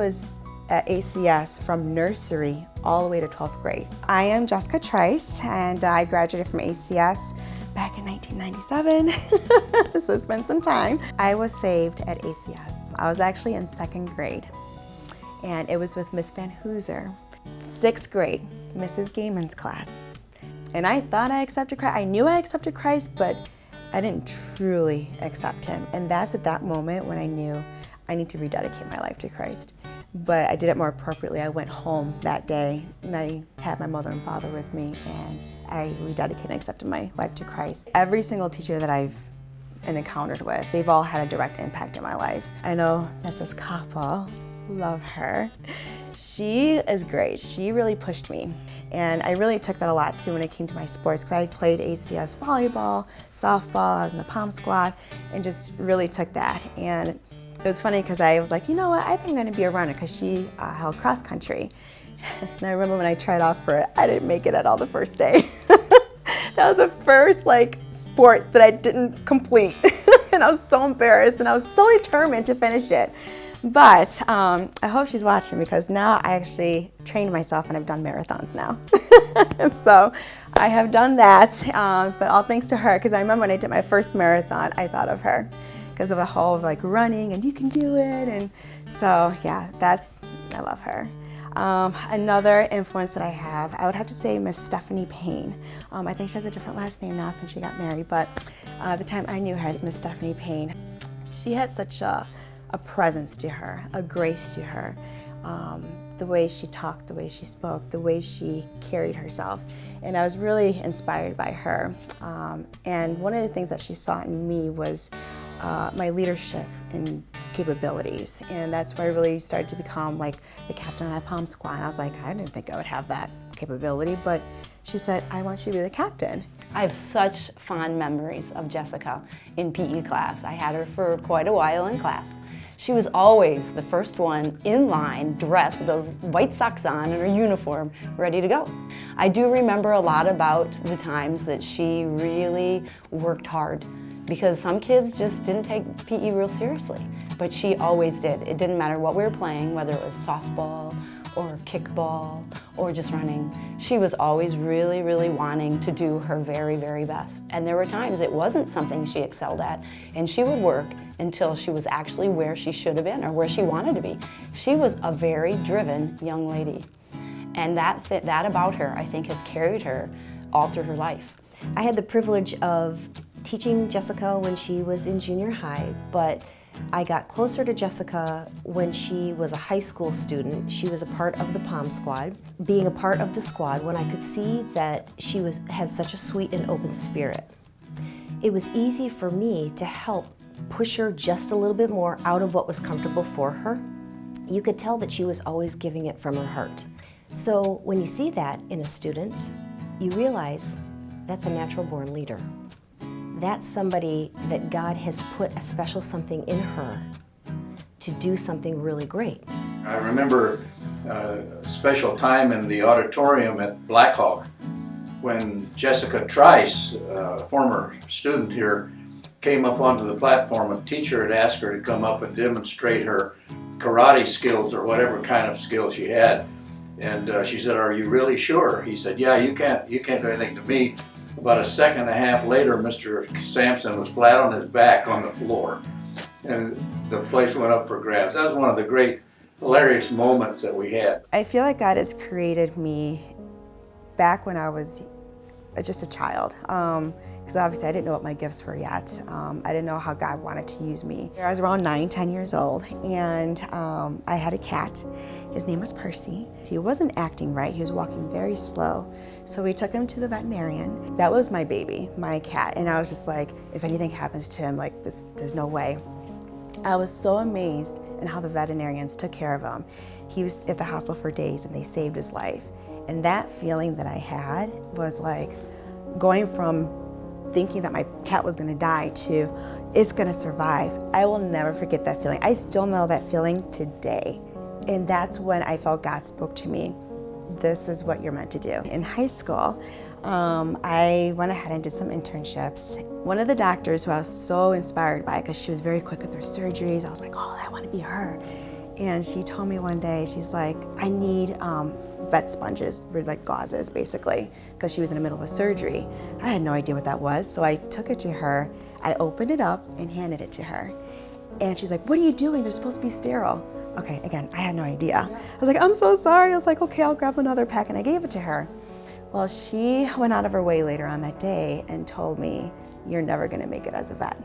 was at ACS from nursery all the way to 12th grade. I am Jessica Trice, and I graduated from ACS back in 1997, so it's been some time. I was saved at ACS. I was actually in 2nd grade, and it was with Miss Van Hooser. 6th grade, Mrs. Gaiman's class. And I thought I accepted Christ. I knew I accepted Christ, but I didn't truly accept him. And that's at that moment when I knew I need to rededicate my life to Christ. But I did it more appropriately. I went home that day and I had my mother and father with me, and I rededicated and accepted my life to Christ. Every single teacher that I've encountered with, they've all had a direct impact in my life. I know Mrs. Koppel, love her. She is great. She really pushed me. And I really took that a lot too when it came to my sports, because I played ACS volleyball, softball, I was in the pom squad, and just really took that. And it was funny because I was like, you know what, I think I'm going to be a runner, because she held cross country. And I remember when I tried out for it, I didn't make it at all the first day. That was the first sport that I didn't complete. And I was so embarrassed, and I was so determined to finish it. But I hope she's watching, because now I actually trained myself and I've done marathons now. So I have done that, but all thanks to her, because I remember when I did my first marathon, I thought of her because of the whole running and you can do it. And so yeah, I love her. Another influence that I have, I would have to say Miss Stephanie Payne. I think she has a different last name now since she got married, but the time I knew her as Miss Stephanie Payne, she had such a presence to her, a grace to her. The way she talked, the way she spoke, the way she carried herself. And I was really inspired by her. And one of the things that she saw in me was my leadership and capabilities. And that's where I really started to become the captain of my pom squad. And I was like, I didn't think I would have that capability, but she said, I want you to be the captain. I have such fond memories of Jessica in PE class. I had her for quite a while in class. She was always the first one in line, dressed with those white socks on and her uniform, ready to go. I do remember a lot about the times that she really worked hard, because some kids just didn't take PE real seriously, but she always did. It didn't matter what we were playing, whether it was softball or kickball or just running. She was always really, really wanting to do her very, very best. And there were times it wasn't something she excelled at, and she would work until she was actually where she should have been or where she wanted to be. She was a very driven young lady. And that about her, I think, has carried her all through her life. I had the privilege of teaching Jessica when she was in junior high, but I got closer to Jessica when she was a high school student. She was a part of the pom squad. Being a part of the squad, when I could see that she had such a sweet and open spirit, it was easy for me to help push her just a little bit more out of what was comfortable for her. You could tell that she was always giving it from her heart. So when you see that in a student, you realize that's a natural-born leader. That's somebody that God has put a special something in her to do something really great. I remember a special time in the auditorium at Blackhawk when Jessica Trice, a former student here, came up onto the platform. A teacher had asked her to come up and demonstrate her karate skills or whatever kind of skills she had. And she said, "Are you really sure?" He said, "Yeah, you can't do anything to me." About a second and a half later, Mr. Sampson was flat on his back on the floor, and the place went up for grabs. That was one of the great, hilarious moments that we had. I feel like God has created me back when I was just a child, because obviously I didn't know what my gifts were yet. I didn't know how God wanted to use me. I was around 9, 10 years old, and I had a cat. His name was Percy. He wasn't acting right. He was walking very slow. So we took him to the veterinarian. That was my baby, my cat. And I was just like, if anything happens to him, there's no way. I was so amazed in how the veterinarians took care of him. He was at the hospital for days and they saved his life. And that feeling that I had was like going from thinking that my cat was gonna die to it's gonna survive. I will never forget that feeling. I still know that feeling today. And that's when I felt God spoke to me. This is what you're meant to do. In high school, I went ahead and did some internships. One of the doctors who I was so inspired by, because she was very quick with her surgeries, I was like, oh, I want to be her. And she told me one day, she's like, I need vet sponges, or like gauzes basically, because she was in the middle of a surgery. I had no idea what that was, so I took it to her, I opened it up and handed it to her. And she's like, what are you doing? They're supposed to be sterile. Okay, again, I had no idea. I was like, I'm so sorry. I was like, okay, I'll grab another pack, and I gave it to her. Well, she went out of her way later on that day and told me, you're never gonna make it as a vet.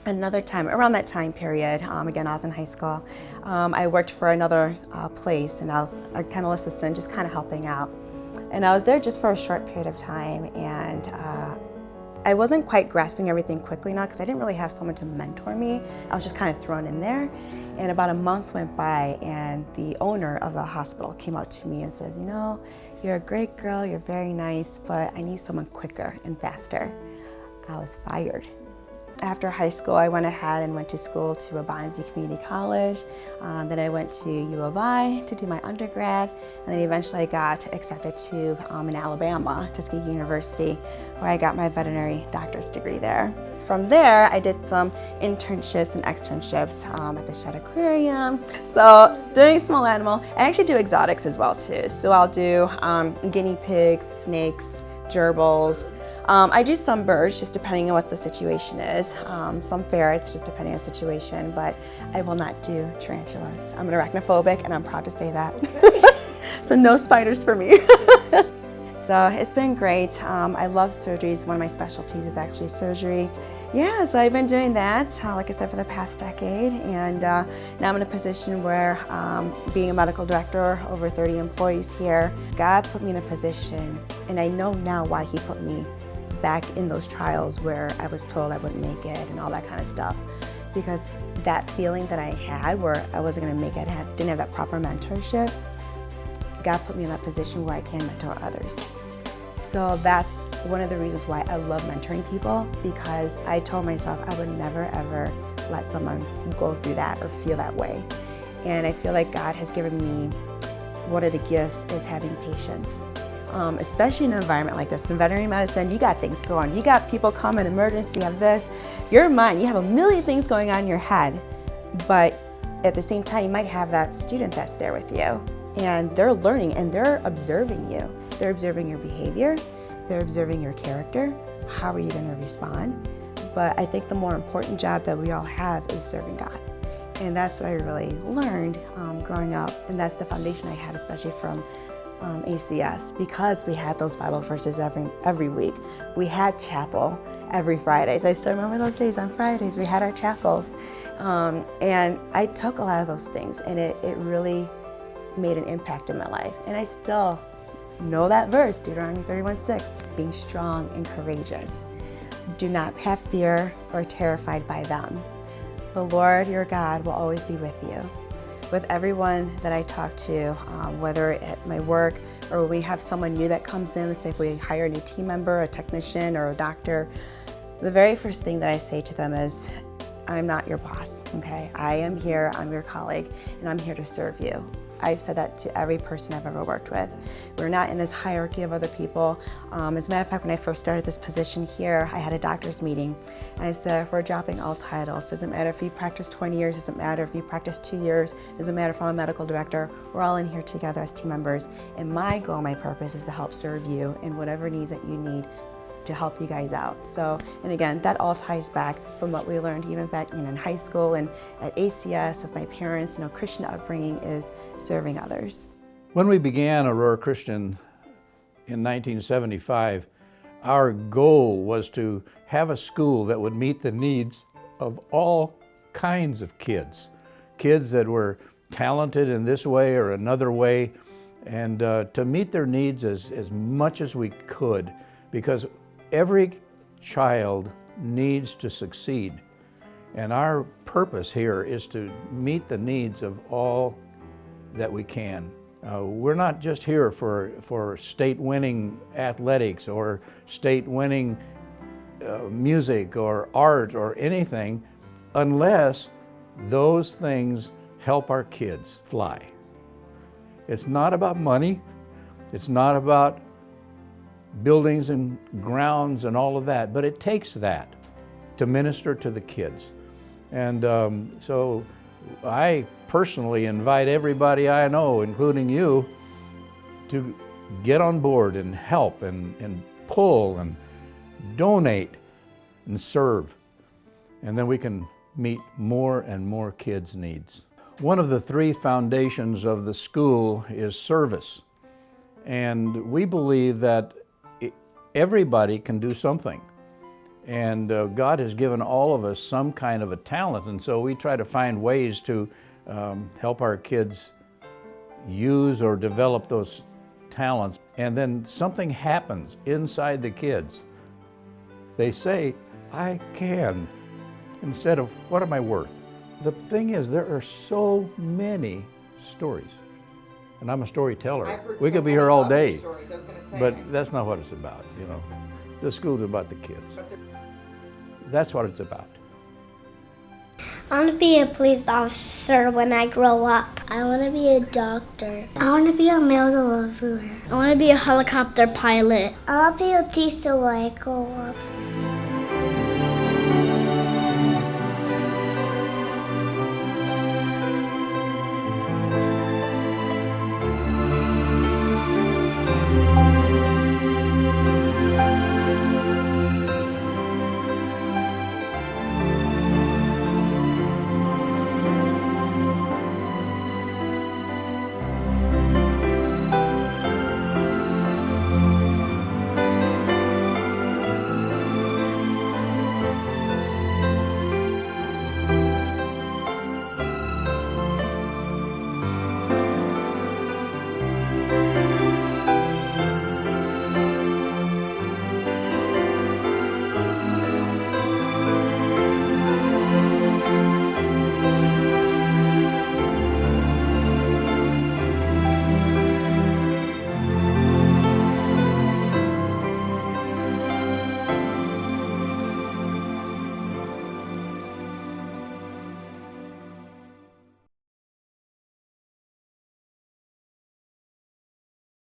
Another time, around that time period, again, I was in high school, I worked for another place, and I was a kennel assistant, just kind of helping out. And I was there just for a short period of time, and I wasn't quite grasping everything quickly now because I didn't really have someone to mentor me. I was just kind of thrown in there. And about a month went by, and the owner of the hospital came out to me and says, you know, you're a great girl, you're very nice, but I need someone quicker and faster. I was fired. After high school, I went ahead and went to school to Wabansie Community College. Then I went to U of I to do my undergrad, and then eventually I got accepted to in Alabama, Tuskegee University, where I got my veterinary doctor's degree there. From there, I did some internships and externships at the Shedd Aquarium. So doing small animal, I actually do exotics as well too. So I'll do guinea pigs, snakes, gerbils. I do some birds, just depending on what the situation is. Some ferrets, just depending on the situation, but I will not do tarantulas. I'm arachnophobic, and I'm proud to say that. So no spiders for me. So it's been great. I love surgeries. One of my specialties is actually surgery. Yeah, so I've been doing that, like I said, for the past decade, and now I'm in a position where, being a medical director, over 30 employees here, God put me in a position, and I know now why He put me back in those trials where I was told I wouldn't make it and all that kind of stuff. Because that feeling that I had where I wasn't gonna make it, didn't have that proper mentorship, God put me in that position where I can mentor others. So that's one of the reasons why I love mentoring people, because I told myself I would never ever let someone go through that or feel that way. And I feel like God has given me, one of the gifts is having patience. Especially in an environment like this. In veterinary medicine, you got things going. You got people coming, emergency, you have this. Your mind, you have a million things going on in your head, but at the same time, you might have that student that's there with you, and they're learning and they're observing you. They're observing your behavior, they're observing your character. How are you gonna respond? But I think the more important job that we all have is serving God. And that's what I really learned growing up, and that's the foundation I had, especially from ACS, because we had those Bible verses every week. We had chapel every Friday. So I still remember those days on Fridays. We had our chapels. And I took a lot of those things, and it really made an impact in my life. And I still know that verse, Deuteronomy 31:6, being strong and courageous. Do not have fear or terrified by them. The Lord your God will always be with you. With everyone that I talk to, whether at my work or when we have someone new that comes in, let's say if we hire a new team member, a technician, or a doctor, the very first thing that I say to them is, I'm not your boss, okay? I am here, I'm your colleague, and I'm here to serve you. I've said that to every person I've ever worked with. We're not in this hierarchy of other people. As a matter of fact, when I first started this position here, I had a doctor's meeting. And I said, we're dropping all titles. Doesn't matter if you practice 20 years, doesn't matter if you practice 2 years, doesn't matter if I'm a medical director, we're all in here together as team members. And my goal, my purpose is to help serve you in whatever needs that you need to help you guys out. So, and again, that all ties back from what we learned even back in high school and at ACS with my parents. Christian upbringing is serving others. When we began Aurora Christian in 1975, our goal was to have a school that would meet the needs of all kinds of kids. Kids that were talented in this way or another way, and to meet their needs as much as we could, because every child needs to succeed. And our purpose here is to meet the needs of all that we can. We're not just here for state-winning athletics or state-winning music or art or anything, unless those things help our kids fly. It's not about money. It's not about buildings and grounds and all of that, but it takes that to minister to the kids. And so I personally invite everybody I know, including you, to get on board and help and pull and donate and serve. And then we can meet more and more kids' needs. One of the three foundations of the school is service. And we believe that everybody can do something. And God has given all of us some kind of a talent, and so we try to find ways to help our kids use or develop those talents. And then something happens inside the kids. They say, I can, instead of, what am I worth? The thing is, there are so many stories. And I'm a storyteller. We could be here all day, but that's not what it's about, you know. The school's about the kids. That's what it's about. I want to be a police officer when I grow up. I want to be a doctor. I want to be a mail deliverer. I want to be a helicopter pilot. I want to be a teacher when I grow up.